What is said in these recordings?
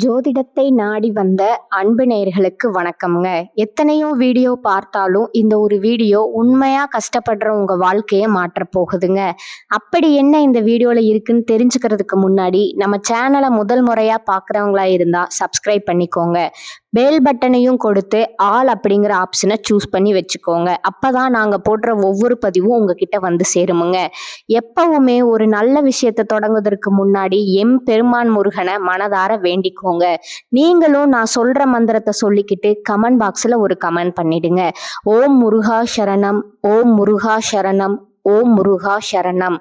ஜோதிடத்தை நாடி வந்த அன்பு நேயர்களுக்கு வணக்கம்ங்க. எத்தனையோ வீடியோ பார்த்தாலும் இந்த ஒரு வீடியோ உண்மையா கஷ்டப்படுற உங்க வாழ்க்கையை மாற்றப் போகுதுங்க. அப்படி என்ன இந்த வீடியோல இருக்குன்னு தெரிஞ்சுக்கிறதுக்கு முன்னாடி நம்ம சேனலை முதல் முறையா பார்க்குறவங்களா இருந்தா சப்ஸ்கிரைப் பண்ணிக்கோங்க. பெல் பட்டனையும் கொடுத்து ஆல் அப்படிங்கிற ஆப்ஷனை சூஸ் பண்ணி வச்சுக்கோங்க. அப்பதான் நாங்க போடுற ஒவ்வொரு பதிவும் உங்ககிட்ட வந்து சேருமுங்க. எப்பவுமே ஒரு நல்ல விஷயத்தை தொடங்குவதற்கு முன்னாடி எம் பெருமான் முருகனை மனதார வேண்டிக்கோங்க. நீங்களும் நான் சொல்ற மந்திரத்தை சொல்லிக்கிட்டு கமெண்ட் பாக்ஸ்ல ஒரு கமெண்ட் பண்ணிடுங்க. ஓம் முருகா சரணம், ஓம் முருகா சரணம், ஓம் முருகா சரணம்.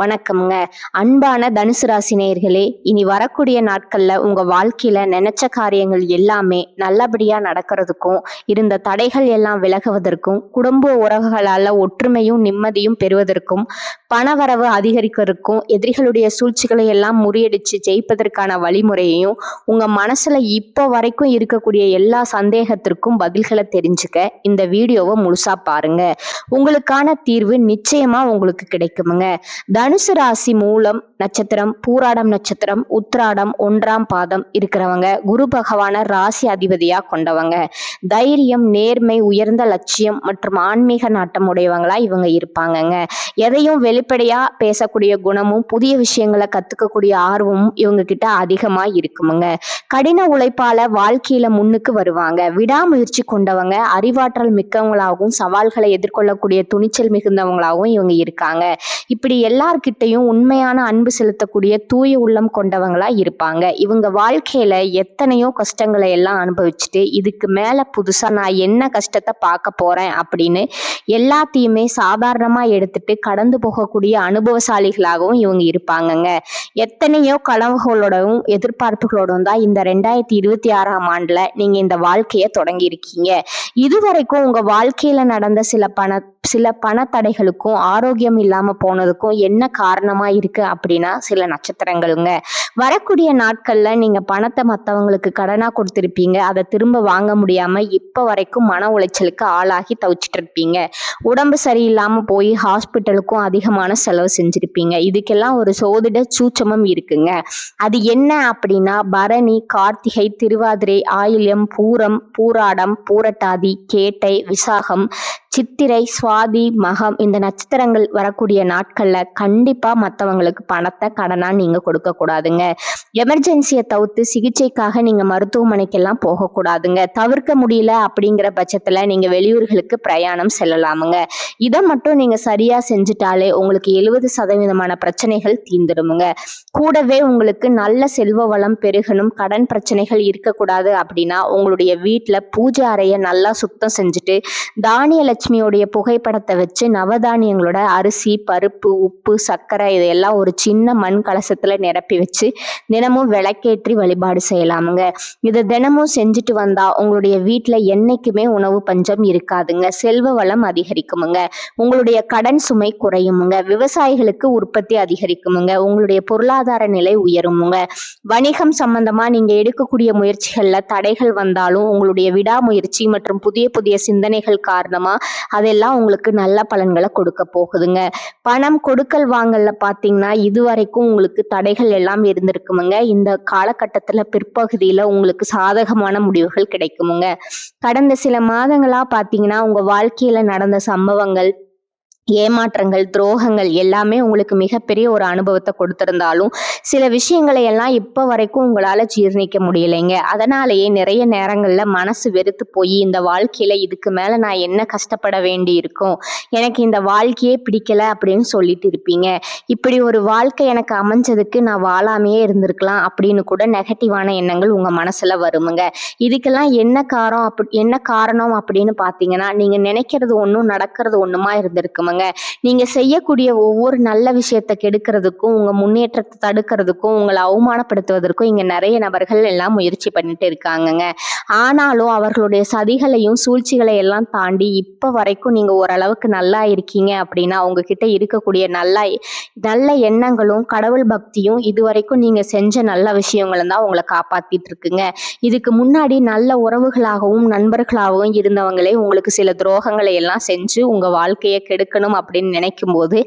வணக்கம்ங்க. அன்பான தனுசு ராசி நேயர்களே, இனி வரக்கூடிய நாட்கள்ல உங்க வாழ்க்கையில நினைச்ச காரியங்கள் எல்லாமே நல்லபடியா நடக்கிறதுக்கும், இருந்த தடைகள் எல்லாம் விலகுவதற்கும், குடும்ப உறவுகளால ஒற்றுமையும் நிம்மதியும் பெறுவதற்கும், பணவரவு அதிகரிக்கிறதுக்கும், எதிரிகளுடைய சூழ்ச்சிகளை எல்லாம் முறியடிச்சு ஜெயிப்பதற்கான வழிமுறையையும், உங்க மனசுல இப்போ வரைக்கும் இருக்கக்கூடிய எல்லா சந்தேகத்திற்கும் பதில்களை தெரிஞ்சுக்க இந்த வீடியோவை முழுசா பாருங்க. உங்களுக்கான தீர்வு நிச்சயமா உங்களுக்கு கிடைக்குமுங்க. தனுசு ராசி மூலம் நட்சத்திரம், பூராடம் நட்சத்திரம், உத்திராடம் 1ஆம் பாதம் இருக்கிறவங்க குரு பகவான ராசி அதிபதியா கொண்டவங்க. தைரியம், நேர்மை, உயர்ந்த லட்சியம் மற்றும் ஆன்மீக நாட்டம் உடையவங்களா இவங்க இருப்பாங்கங்க. எதையும் வெளிப்படையா பேசக்கூடிய குணமும், புதிய விஷயங்களை கத்துக்கக்கூடிய ஆர்வமும் இவங்க கிட்ட அதிகமா இருக்குமுங்க. கடின உழைப்பால வாழ்க்கையில முன்னுக்கு வருவாங்க. விடாமுயற்சி கொண்டவங்க, அறிவாற்றல் மிக்கவங்களாகவும், சவால்களை எதிர்கொள்ளக்கூடிய துணிச்சல் மிகுந்தவங்களாகவும் இவங்க இருக்காங்க. இப்படி எல்லார்கிட்டையும் உண்மையான அன்பு செலுத்தக்கூடிய தூய உள்ளம் கொண்டவங்களா இருப்பாங்க. இவங்க வாழ்க்கையில எத்தனையோ கஷ்டங்களை எல்லாம் அனுபவிச்சுட்டு இதுக்கு மேல புதுசா நான் என்ன கஷ்டத்தை பார்க்க போறேன் அப்படின்னு எல்லாத்தையுமே சாதாரணமா எடுத்துட்டு கடந்து போகக்கூடிய அனுபவசாலிகளாகவும் இவங்க இருப்பாங்கங்க. எத்தனையோ கனவுகளோடவும் எதிர்பார்ப்புகளோடும் தான் இந்த 2026ஆம் ஆண்டுல நீங்க இந்த வாழ்க்கையை தொடங்கி இருக்கீங்க. இதுவரைக்கும் உங்க வாழ்க்கையில நடந்த சில பண தடைகளுக்கும், ஆரோக்கியம் இல்லாம போனதுக்கும் என்ன காரணமா இருக்கு அப்படின்னா சில நட்சத்திரங்களுங்க. வரக்கூடிய நாட்கள்ல நீங்க பணத்தை மற்றவங்களுக்கு கடனா கொடுத்திருப்பீங்க. அதை திரும்ப வாங்க முடியாம இப்ப வரைக்கும் மன உளைச்சலுக்கு ஆளாகி தவிச்சிட்டு இருப்பீங்க. உடம்பு சரியில்லாம போய் ஹாஸ்பிட்டலுக்கும் அதிகமான செலவு செஞ்சிருப்பீங்க. இதுக்கெல்லாம் ஒரு சோதிட சூட்சமம் இருக்குங்க. அது என்ன அப்படின்னா பரணி, கார்த்திகை, திருவாதிரை, ஆயில்யம், பூரம், பூராடம், பூரட்டாதி, கேட்டை, விசாகம், சித்திரை, சுவாதி, மகம் இந்த நட்சத்திரங்கள் வரக்கூடிய நாட்கள்ல கண்டிப்பா மற்றவங்களுக்கு பணத்தை கடனா நீங்க கொடுக்க கூடாதுங்க. எமர்ஜென்சியை தவிர்த்து சிகிச்சைக்காக நீங்க மருத்துவமனைக்கெல்லாம் போகக்கூடாதுங்க. தவிர்க்க முடியல அப்படிங்கிற பட்சத்துல நீங்க வெளியூர்களுக்கு பிரயாணம் செல்லலாமுங்க. இதை மட்டும் நீங்க சரியா செஞ்சுட்டாலே உங்களுக்கு 70% பிரச்சனைகள் தீர்ந்துடுமுங்க. கூடவே உங்களுக்கு நல்ல செல்வ வளம் பெருகணும், கடன் பிரச்சனைகள் இருக்கக்கூடாது அப்படின்னா உங்களுடைய வீட்டுல பூஜை அறையை நல்லா சுத்தம் செஞ்சுட்டு தானிய லட்சுமியோடைய புகைப்படத்தை வச்சு நவதானியங்களோட அரிசி, பருப்பு, உப்பு, சர்க்கரை இதையெல்லாம் ஒரு சின்ன மண் கலசத்துல நிரப்பி வச்சு தினமும் விளக்கேற்றி வழிபாடு செய்யலாமுங்க. இதை தினமும் செஞ்சுட்டு வந்தா உங்களுடைய வீட்டுல என்னைக்குமே உணவு பஞ்சம் இருக்காதுங்க. செல்வ வளம் அதிகரிக்குமுங்க. உங்களுடைய கடன் சுமை குறையுமுங்க. விவசாயிகளுக்கு உற்பத்தி அதிகரிக்குமுங்க. உங்களுடைய பொருளாதார நிலை உயருமுங்க. வணிகம் சம்பந்தமா நீங்க எடுக்கக்கூடிய முயற்சிகள்ல தடைகள் வந்தாலும் உங்களுடைய விடாமுயற்சி மற்றும் புதிய புதிய சிந்தனைகள் காரணமா அதெல்லாம் உங்களுக்கு நல்ல பலன்களை கொடுக்க போகுதுங்க. பணம் கொடுக்கல் வாங்கல்ல பாத்தீங்கன்னா இதுவரைக்கும் உங்களுக்கு தடைகள் எல்லாம் இருந்திருக்குமுங்க. இந்த காலகட்டத்துல பிற்பகுதியில உங்களுக்கு சாதகமான முடிவுகள் கிடைக்குமுங்க. கடந்த சில மாதங்களா பாத்தீங்கன்னா உங்க வாழ்க்கையில நடந்த சம்பவங்கள், ஏமாற்றங்கள், துரோகங்கள் எல்லாமே உங்களுக்கு மிகப்பெரிய ஒரு அனுபவத்தை கொடுத்திருந்தாலும் சில விஷயங்களை எல்லாம் இப்ப வரைக்கும் உங்களால ஜீர்ணிக்க முடியலைங்க. அதனாலேயே நிறைய நேரங்கள்ல மனசு வெறுத்து போய் இந்த வாழ்க்கையில இதுக்கு மேல நான் என்ன கஷ்டப்பட வேண்டி இருக்கும், எனக்கு இந்த வாழ்க்கையே பிடிக்கல அப்படின்னு சொல்லிட்டு இருப்பீங்க. இப்படி ஒரு வாழ்க்கை எனக்கு அமைஞ்சதுக்கு நான் வாழாமையே இருந்திருக்கலாம் அப்படின்னு கூட நெகட்டிவான எண்ணங்கள் உங்க மனசுல வருமுங்க. இதுக்கெல்லாம் என்ன காரணம் அப்படின்னு பாத்தீங்கன்னா நீங்க நினைக்கிறது ஒண்ணும் நடக்கிறது ஒண்ணுமா இருந்திருக்குங்க. நீங்க செய்யக்கூடிய ஒவ்வொரு நல்ல விஷயத்தை கெடுக்கிறதுக்கும், உங்க முன்னேற்றத்தை தடுக்கிறதுக்கும், உங்களை அவமானப்படுத்துவதற்கும் இங்க நிறைய நபர்கள் எல்லாம் முயற்சி பண்ணிட்டு இருக்காங்கங்க. ஆனாலும் அவர்களுடைய சதிகளையும் சூழ்ச்சிகளை எல்லாம் தாண்டி இப்ப வரைக்கும் நீங்க ஓரளவுக்கு நல்லா இருக்கீங்க அப்படின்னா உங்ககிட்ட இருக்கக்கூடிய நல்ல எண்ணங்களும் கடவுள் பக்தியும் இதுவரைக்கும் நீங்க செஞ்ச நல்ல விஷயங்களும் தான் உங்களை காப்பாத்திட்டு இருக்குங்க. இதுக்கு முன்னாடி நல்ல உறவுகளாகவும் நண்பர்களாகவும் இருந்தவங்களே உங்களுக்கு சில துரோகங்களை எல்லாம் செஞ்சு உங்க வாழ்க்கையை கெடுக்கணும் வாழணும் அப்படின்னு நினைக்கும் போது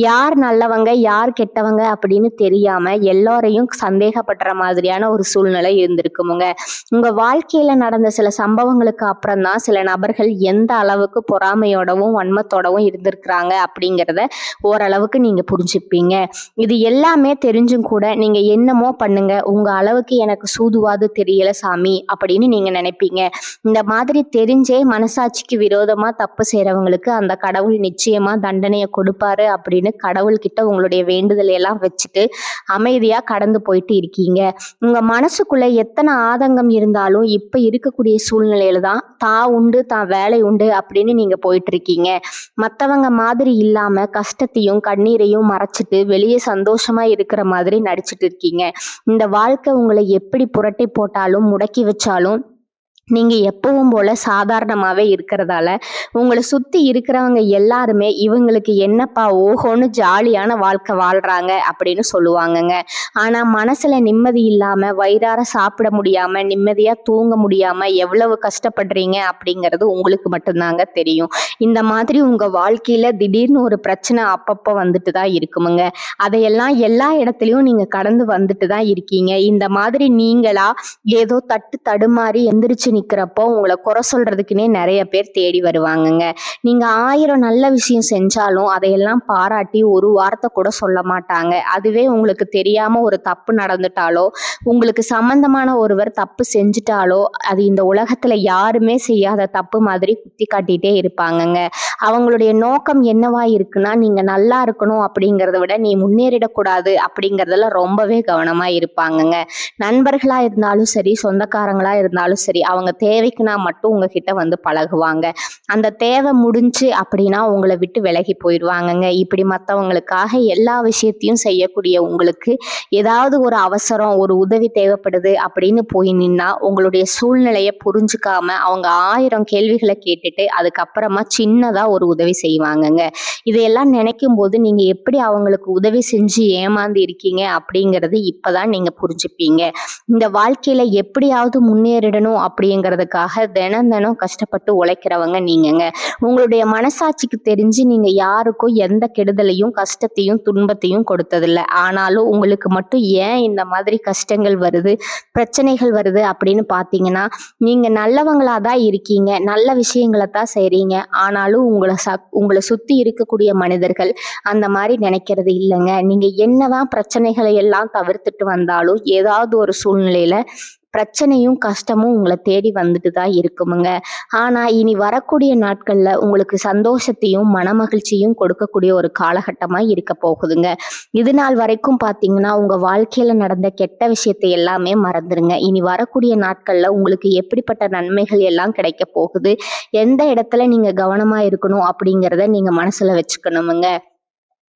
யார் நல்லவங்க யார் கெட்டவங்க அப்படின்னு தெரியாம எல்லாரையும் சந்தேகப்படுற மாதிரியான ஒரு சூழ்நிலை இருந்திருக்குமுங்க. உங்க வாழ்க்கையில நடந்த சில சம்பவங்களுக்கு அப்புறம் தான் சில நபர்கள் எந்த அளவுக்கு பொறாமையோடவும் வன்மத்தோடவும் இருந்திருக்கிறாங்க அப்படிங்கிறத ஓரளவுக்கு நீங்க புரிஞ்சுப்பீங்க. இது எல்லாமே தெரிஞ்சும் கூட நீங்க என்னமோ பண்ணுங்க, உங்க அளவுக்கு எனக்கு சூதுவாது தெரியல சாமி அப்படின்னு நீங்க நினைப்பீங்க. இந்த மாதிரி தெரிஞ்சே மனசாட்சிக்கு விரோதமா தப்பு செய்யறவங்களுக்கு அந்த கடவுள் நிச்சயமா தண்டனையை கொடுப்பாரு அப்படின்னு கடவுள்கிட்ட உங்களுடைய வேண்டுதலை எல்லாம் வச்சுட்டு அமைதியா கடந்து போயிட்டு இருக்கீங்க. உங்க மனசுக்குள்ள எத்தனை ஆதங்கம் இருந்தாலும் இப்ப இருக்கக்கூடிய சூழ்நிலையில தான் தான் உண்டு தான் வேலை உண்டு அப்படின்னு நீங்க போயிட்டு இருக்கீங்க. மத்தவங்க மாதிரி இல்லாம கஷ்டத்தையும் கண்ணீரையும் மறைச்சிட்டு வெளியே சந்தோஷமா இருக்கிற மாதிரி நடிச்சிட்டு இருக்கீங்க. இந்த வாழ்க்கை உங்களை எப்படி புரட்டி போட்டாலும் முடக்கி வச்சாலும் நீங்க எப்பவும் போல சாதாரணமாவே இருக்கிறதால உங்களை சுத்தி இருக்கிறவங்க எல்லாருமே இவங்களுக்கு என்னப்பா ஓஹோன்னு ஜாலியான வாழ்க்கை வாழ்றாங்க அப்படின்னு சொல்லுவாங்கங்க. ஆனா மனசுல நிம்மதி இல்லாம வயிறார சாப்பிட முடியாம நிம்மதியா தூங்க முடியாம எவ்வளவு கஷ்டப்படுறீங்க அப்படிங்கிறது உங்களுக்கு மட்டும்தாங்க தெரியும். இந்த மாதிரி உங்க வாழ்க்கையில திடீர்னு ஒரு பிரச்சனை அப்பப்போ வந்துட்டு தான் இருக்குமுங்க. அதையெல்லாம் எல்லா இடத்துலயும் நீங்க கடந்து வந்துட்டு தான் இருக்கீங்க. இந்த மாதிரி நீங்களா ஏதோ தட்டு தடுமாறி எந்திரிச்சு நிக்கிறப்போ உங்களை குறை சொல்றதுக்குன்னே நிறைய பேர் தேடி வருவாங்கங்க. நீங்க 1000 நல்ல விஷயம் செஞ்சாலும் அதையெல்லாம் பாராட்டி ஒரு வார்த்தை கூட சொல்ல மாட்டாங்க. அதுவே உங்களுக்கு தெரியாம ஒரு தப்பு நடந்துட்டாலோ உங்களுக்கு சம்பந்தமான ஒருவர் தப்பு செஞ்சுட்டாலோ அது இந்த உலகத்துல யாருமே செய்யாத தப்பு மாதிரி குத்தி காட்டிட்டே இருப்பாங்கங்க. அவங்களுடைய நோக்கம் என்னவா இருக்குன்னா நீங்க நல்லா இருக்கணும் அப்படிங்கிறத விட நீ முன்னேறிடக்கூடாது அப்படிங்கிறதுல ரொம்பவே கவனமா இருப்பாங்கங்க. நண்பர்களா இருந்தாலும் சரி சொந்தக்காரங்களா இருந்தாலும் சரி அவங்க தேவைக்குனா மட்டும் உங்ககிட்ட வந்து பழகுவாங்க. அந்த தேவை முடிஞ்சு அப்படின்னா உங்களை விட்டு விலகி போயிடுவாங்கங்க. இப்படி மற்றவங்களுக்காக எல்லா விஷயத்தையும் செய்யக்கூடிய உங்களுக்கு ஏதாவது ஒரு அவசரம் ஒரு உதவி தேவைப்படுது அப்படின்னு போய் நின்னா உங்களுடைய சூழ்நிலையை புரிஞ்சுக்காம அவங்க 1000 கேள்விகளை கேட்டுட்டு அதுக்கப்புறமா சின்னதா ஒரு உதவி செய்வாங்கங்க. இதையெல்லாம் நினைக்கும் போது நீங்க எப்படி அவங்களுக்கு உதவி செஞ்சு ஏமாந்து இருக்கீங்க அப்படிங்கிறது இப்பதான் நீங்க புரிஞ்சுப்பீங்க. இந்த வாழ்க்கையில எப்படியாவது முன்னேறிடணும் அப்படிங்கிறதுக்காக தினம் தினம் கஷ்டப்பட்டு உழைக்கிறவங்க நீங்கங்க. உங்களுடைய மனசாட்சிக்கு தெரிஞ்சு நீங்க யாருக்கும் எந்த கெடுதலையும் கஷ்டத்தையும் துன்பத்தையும் கொடுத்ததில்லை. ஆனாலும் உங்களுக்கு மட்டும் ஏன் இந்த மாதிரி கஷ்டங்கள் வருது பிரச்சனைகள் வருது அப்படின்னு பார்த்தீங்கன்னா நீங்க நல்லவங்களா தான் இருக்கீங்க, நல்ல விஷயங்களை தான் செய்றீங்க. ஆனாலும் உங்களை சுத்தி இருக்கக்கூடிய மனிதர்கள் அந்த மாதிரி நினைக்கிறது இல்லைங்க. நீங்க என்னதான் பிரச்சனைகளை எல்லாம் தவிர்த்துட்டு வந்தாலும் ஏதாவது ஒரு சூழ்நிலையில பிரச்சனையும் கஷ்டமும் உங்களை தேடி வந்துட்டு தான் இருக்குமுங்க. ஆனா இனி வரக்கூடிய நாட்கள்ல உங்களுக்கு சந்தோஷத்தையும் மனமகிழ்ச்சியும் கொடுக்கக்கூடிய ஒரு காலகட்டமா இருக்க போகுதுங்க. இது நாள் வரைக்கும் பாத்தீங்கன்னா உங்க வாழ்க்கையில நடந்த கெட்ட விஷயத்தை எல்லாமே மறந்துருங்க. இனி வரக்கூடிய நாட்கள்ல உங்களுக்கு எப்படிப்பட்ட நன்மைகள் எல்லாம் கிடைக்க போகுது, எந்த இடத்துல நீங்க கவனமா இருக்கணும் அப்படிங்கிறத நீங்க மனசுல வச்சுக்கணுமுங்க.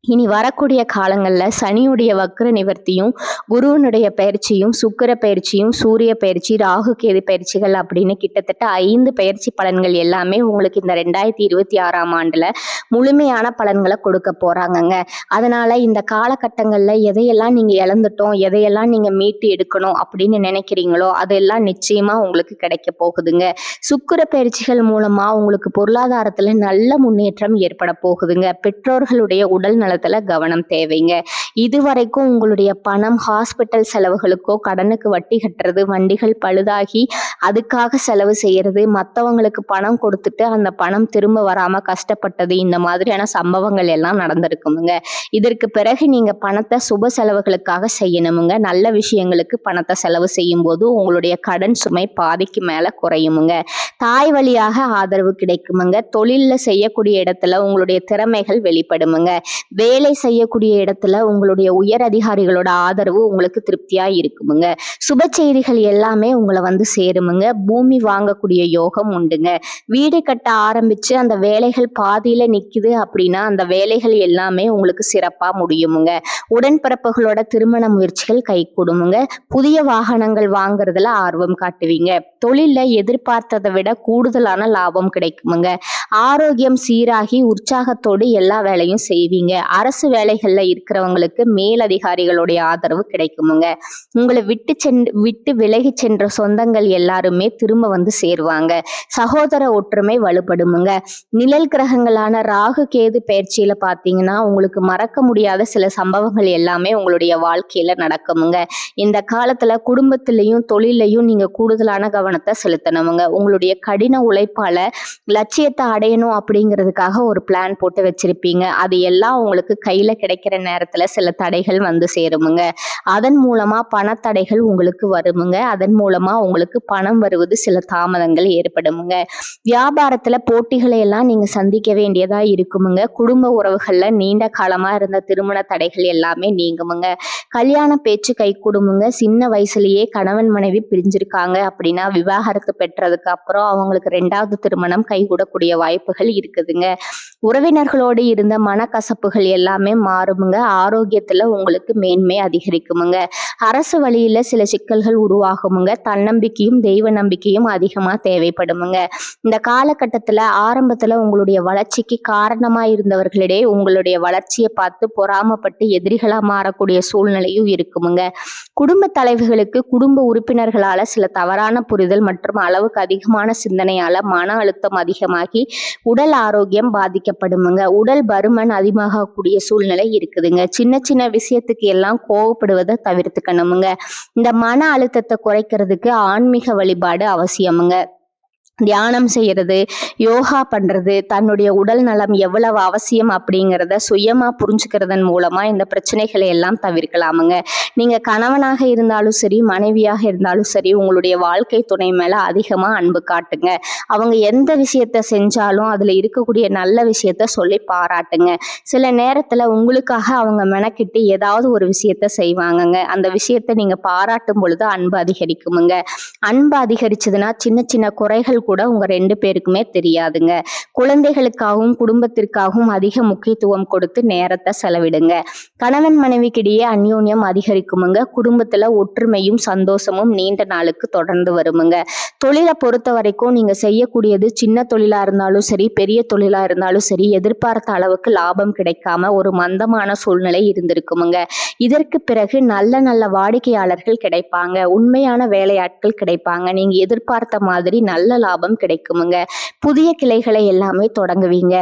இனி வரக்கூடிய காலங்களில் சனியுடைய வக்ர நிவர்த்தியும் குருவனுடைய பயிற்சியும் சுக்கிர பயிற்சியும் சூரிய பயிற்சி ராகு கேது பயிற்சிகள் அப்படின்னு கிட்டத்தட்ட 5 பயிற்சி பலன்கள் எல்லாமே உங்களுக்கு இந்த 2026ஆம் ஆண்டுல முழுமையான பலன்களை கொடுக்க போறாங்கங்க. அதனால இந்த காலகட்டங்களில் எதையெல்லாம் நீங்க இழந்துட்டோம் எதையெல்லாம் நீங்க மீட்டு எடுக்கணும் அப்படின்னு நினைக்கிறீங்களோ அதெல்லாம் நிச்சயமா உங்களுக்கு கிடைக்க போகுதுங்க. சுக்கிர பயிற்சிகள் மூலமா உங்களுக்கு பொருளாதாரத்துல நல்ல முன்னேற்றம் ஏற்பட போகுதுங்க. பெற்றோர்களுடைய உடல் நலத்துல கவனம் தேவைங்க. இதுவரைக்கும் உங்களுடைய பணம் ஹாஸ்பிட்டல் செலவுகளுக்கோ கடனுக்கு வட்டி கட்டுறது வண்டிகள் பழுதாகி அதுக்காக செலவு செய்யறது மற்றவங்களுக்கு பணம் கொடுத்துட்டு அந்த பணம் திரும்ப வராம கஷ்டப்பட்டது இந்த மாதிரியான சம்பவங்கள் எல்லாம் நடந்திருக்குமுங்க. இதற்கு பிறகு நீங்க பணத்தை சுப செலவுகளுக்காக செய்யணுமுங்க. நல்ல விஷயங்களுக்கு பணத்தை செலவு செய்யும் போது உங்களுடைய கடன் சுமை பாதிக்கு மேல குறையுமுங்க. தாய் வழியாக ஆதரவு கிடைக்குமுங்க. தொழில்ல செய்யக்கூடிய இடத்துல உங்களுடைய திறமைகள் வெளிப்படுமுங்க. வேலை செய்யக்கூடிய இடத்துல உங்களுடைய உயர் அதிகாரிகளோட ஆதரவு உங்களுக்கு திருப்தியா இருக்குமுங்க. சுப செய்திகள் எல்லாமே உங்களை வந்து சேருமுங்க. பூமி வாங்கக்கூடிய யோகம் உண்டுங்க. வீடு கட்ட ஆரம்பிச்சு அந்த வேலைகள் பாதியில நிக்குது அப்படின்னா அந்த வேலைகள் எல்லாமே உங்களுக்கு சிறப்பா முடியுமுங்க. உடன்பிறப்புகளோட திருமண முயற்சிகள் கை கூடுமுங்க. புதிய வாகனங்கள் வாங்குறதுல ஆர்வம் காட்டுவீங்க. தொழில்ல எதிர்பார்த்ததை விட கூடுதலான லாபம் கிடைக்குமுங்க. ஆரோக்கியம் சீராகி உற்சாகத்தோடு எல்லா வேலையும் செய்வீங்க. அரசு வேலைகள்ல இருக்கிறவங்களுக்கு மேலதிகாரிகளுடைய ஆதரவு கிடைக்குமுங்க. உங்களை விட்டு விலகி சென்ற சொந்தங்கள் எல்லாருமே திரும்ப வந்து சேருவாங்க. சகோதர ஒற்றுமை வலுப்படுமுங்க. நிழல் கிரகங்களான ராகு கேது பயிற்சியில பாத்தீங்கன்னா உங்களுக்கு மறக்க முடியாத சில சம்பவங்கள் எல்லாமே உங்களுடைய வாழ்க்கையில நடக்குமுங்க. இந்த காலத்துல குடும்பத்திலையும் தொழிலையும் நீங்க கூடுதலான கவனத்தை செலுத்தணுமுங்க. உங்களுடைய கடின உழைப்பால லட்சியத்தை அடையணும் அப்படிங்கிறதுக்காக ஒரு பிளான் போட்டு வச்சிருப்பீங்க. அது எல்லாம் உங்களுக்கு கையில கிடைக்கிற நேரத்துல சில தடைகள் வந்து சேருமுங்க. அதன் மூலமா பணத்தடைகள் உங்களுக்கு வருமுங்க. அதன் மூலமா உங்களுக்கு பணம் வருவது சில தாமதங்கள் ஏற்படுமுங்க. வியாபாரத்துல போட்டிகளை எல்லாம் நீங்க சந்திக்க வேண்டியதா இருக்குமுங்க. குடும்ப உறவுகள்ல நீண்ட காலமா இருந்த திருமண தடைகள் எல்லாமே நீங்குமுங்க. கல்யாண பேச்சு கை கொடுமுங்க. சின்ன வயசுலயே கணவன் மனைவி பிரிஞ்சிருக்காங்க அப்படின்னா விவாகரத்து பெற்றதுக்கு அப்புறம் அவங்களுக்கு 2வது திருமணம் கைகூடக்கூடிய வாய்ப்புகள் இருக்குதுங்க. உறவினர்களோடு இருந்த மனக்கசப்புகள் எல்லாமே மாறுமுங்க. ஆரோக்கியத்துல உங்களுக்கு மேன்மை அதிகரிக்குமுங்க. அரசு வழியில சில சிக்கல்கள் உருவாகுமுங்க. தன்னம்பிக்கையும் தெய்வ நம்பிக்கையும் அதிகமா தேவைப்படுமுங்க. இந்த காலகட்டத்துல ஆரம்பத்துல உங்களுடைய வளர்ச்சிக்கு காரணமா இருந்தவர்களிடையே உங்களுடைய வளர்ச்சியை பார்த்து பொறாமப்பட்டு எதிரிகளா மாறக்கூடிய சூழ்நிலையும் இருக்குமுங்க. குடும்ப தலைவர்களுக்கு குடும்ப உறுப்பினர்களால சில தவறான புரிதல் மற்றும் அளவுக்கு அதிகமான சிந்தனையால மன அழுத்தம் அதிகமாகி உடல் ஆரோக்கியம் பாதிக்கப்படுமுங்க. உடல் பருமன் அதிகமாகக்கூடிய சூழ்நிலை இருக்குதுங்க. சின்ன சின்ன விஷயத்துக்கு எல்லாம் கோவப்படுவதை தவிர்த்துக்கணுமுங்க. இந்த மன அழுத்தத்தை குறைக்கிறதுக்கு ஆன்மீக வழிபாடு அவசியமுங்க. தியானம் செய்யறது, யோகா பண்றது, தன்னுடைய உடல் நலம் எவ்வளவு அவசியம் அப்படிங்கிறத சுயமா புரிஞ்சுக்கிறதன் மூலமா இந்த பிரச்சனைகளை எல்லாம் தவிர்க்கலாமுங்க. நீங்க கணவனாக இருந்தாலும் சரி, மனைவியாக இருந்தாலும் சரி, உங்களுடைய வாழ்க்கை துணை மேல அதிகமா அன்பு காட்டுங்க. அவங்க எந்த விஷயத்த செஞ்சாலும் அதுல இருக்கக்கூடிய நல்ல விஷயத்த சொல்லி பாராட்டுங்க. சில நேரத்துல உங்களுக்காக அவங்க மெனக்கிட்டு ஏதாவது ஒரு விஷயத்த செய்வாங்கங்க. அந்த விஷயத்த நீங்க பாராட்டும் பொழுது அன்பு அதிகரிக்குமுங்க. அன்பு அதிகரிச்சதுன்னா சின்ன சின்ன குறைகள் கூட உங்க 2 பேருக்குமே தெரியாதுங்க. குழந்தைகளுக்காகவும் குடும்பத்திற்காகவும் அதிக முக்கியத்துவம் கொடுத்து நேரத்தை செலவிடுங்க. கணவன் மனைவிக்கிடையே அந்யோன்யம் அதிகரிக்குமுங்க. குடும்பத்துல ஒற்றுமையும் சந்தோஷமும் நீண்ட நாளுக்கு தொடர்ந்து வருமுங்க. தொழிலை பொறுத்த வரைக்கும் நீங்க செய்யக்கூடியது சின்ன தொழிலா இருந்தாலும் சரி, பெரிய தொழிலா இருந்தாலும் சரி, எதிர்பார்த்த அளவுக்கு லாபம் கிடைக்காம ஒரு மந்தமான சூழ்நிலை இருந்திருக்குமுங்க. இதற்கு பிறகு நல்ல நல்ல வாடிக்கையாளர்கள் கிடைப்பாங்க. உண்மையான வேலையாட்கள் கிடைப்பாங்க. நீங்க எதிர்பார்த்த மாதிரி நல்ல லாபம் கிடைக்குமுங்க. புதிய கிளைகளை எல்லாமே தொடங்குவீங்க.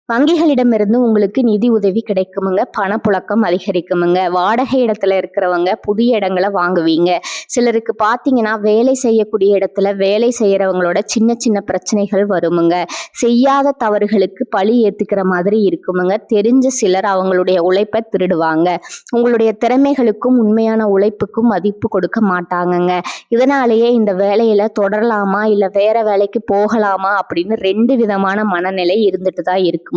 வங்கிகளிடமிருந்து உங்களுக்கு நிதி உதவி கிடைக்குமுங்க. பணப்புழக்கம் அதிகரிக்குமுங்க. வாடகை இடத்துல இருக்கிறவங்க புதிய இடங்களை வாங்குவீங்க. சிலருக்கு பார்த்தீங்கன்னா வேலை செய்யக்கூடிய இடத்துல வேலை செய்யறவங்களோட சின்ன சின்ன பிரச்சனைகள் வருமுங்க. செய்யாத தவறுகளுக்கு பழி ஏத்துக்கிற மாதிரி இருக்குமுங்க. தெரிஞ்ச சிலர் அவங்களுடைய உழைப்பை திருடுவாங்க. உங்களுடைய திறமைகளுக்கும் உண்மையான உழைப்புக்கும் மதிப்பு கொடுக்க மாட்டாங்கங்க. இதனாலேயே இந்த வேலையில தொடரலாமா இல்ல வேற வேலைக்கு போகலாமா அப்படின்னு 2 விதமான மனநிலை இருந்துட்டு தான் இருக்குமுங்க.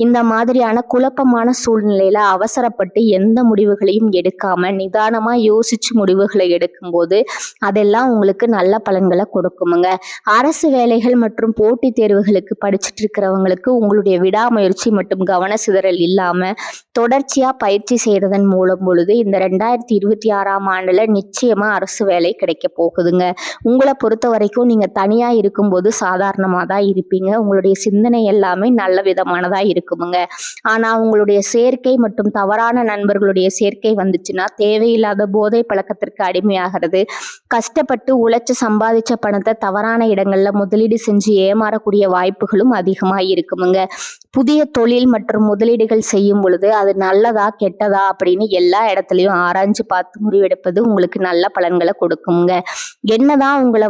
இந்த மாதிரியான குழப்பமான சூழ்நிலையில அவசரப்பட்டு எந்த முடிவுகளையும் எடுக்காம நிதானமா யோசிச்சு முடிவுகளை எடுக்கும்போது அதெல்லாம் உங்களுக்கு நல்ல பலன்களை கொடுக்குமுங்க. அரசு வேலைகள் மற்றும் போட்டித் தேர்வுகளுக்கு படிச்சுட்டு இருக்கிறவங்களுக்கு உங்களுடைய விடாமுயற்சி மற்றும் கவன சிதறல் இல்லாம தொடர்ச்சியா பயிற்சி செய்யறதன் மூலம் பொழுது இந்த 2026ஆம் ஆண்டுல நிச்சயமா அரசு வேலை கிடைக்க போகுதுங்க. உங்களை பொறுத்த வரைக்கும் நீங்க தனியா இருக்கும்போது சாதாரணமா தான் இருப்பீங்க. உங்களுடைய சிந்தனை எல்லாமே நல்ல விதமானதா இருக்குமுங்க. ஆனா உங்களுடைய சேர்க்கை மற்றும் தவறான நண்பர்களுடைய சேர்க்கை வந்துச்சுன்னா தேவையில்லாத போதை பழக்கத்திற்கு அடிமையாகிறது. கஷ்டப்பட்டு உழைச்சு சம்பாதிச்ச பணத்தை தவறான இடங்கள்ல முதலீடு செஞ்சு ஏமாறக்கூடிய வாய்ப்புகளும் அதிகமா இருக்குமுங்க. புதிய தொழில் மற்றும் முதலீடுகள் செய்யும் பொழுது அது நல்லதா கெட்டதா அப்படின்னு எல்லா இடத்துலையும் ஆராய்ஞ்சு பார்த்து முடிவெடுப்பது உங்களுக்கு நல்ல பலன்களை கொடுக்குங்க. என்னதான் உங்களை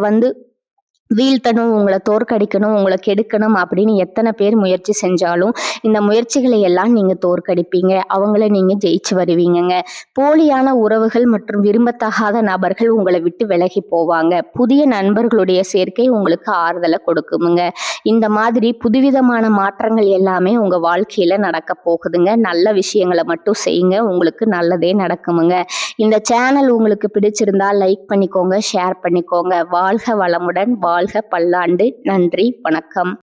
வீழ்த்தணும், உங்களை தோற்கடிக்கணும், உங்களை கெடுக்கணும் அப்படின்னு எத்தனை பேர் முயற்சி செஞ்சாலும் இந்த முயற்சிகளை எல்லாம் நீங்க தோற்கடிப்பீங்க. அவங்கள நீங்க ஜெயிச்சு வருவீங்கங்க. போலியான உறவுகள் மற்றும் விரும்பத்தகாத நபர்கள் உங்களை விட்டு விலகி போவாங்க. புதிய நண்பர்களுடைய சேர்க்கை உங்களுக்கு ஆறுதலை கொடுக்குமுங்க. இந்த மாதிரி புதுவிதமான மாற்றங்கள் எல்லாமே உங்க வாழ்க்கையில நடக்க போகுதுங்க. நல்ல விஷயங்களை மட்டும் செய்யுங்க. உங்களுக்கு நல்லதே நடக்குமுங்க. இந்த சேனல் உங்களுக்கு பிடிச்சிருந்தா லைக் பண்ணிக்கோங்க, ஷேர் பண்ணிக்கோங்க. வாழ்க வளமுடன், வாழ்க பல்லாண்டு. நன்றி, வணக்கம்.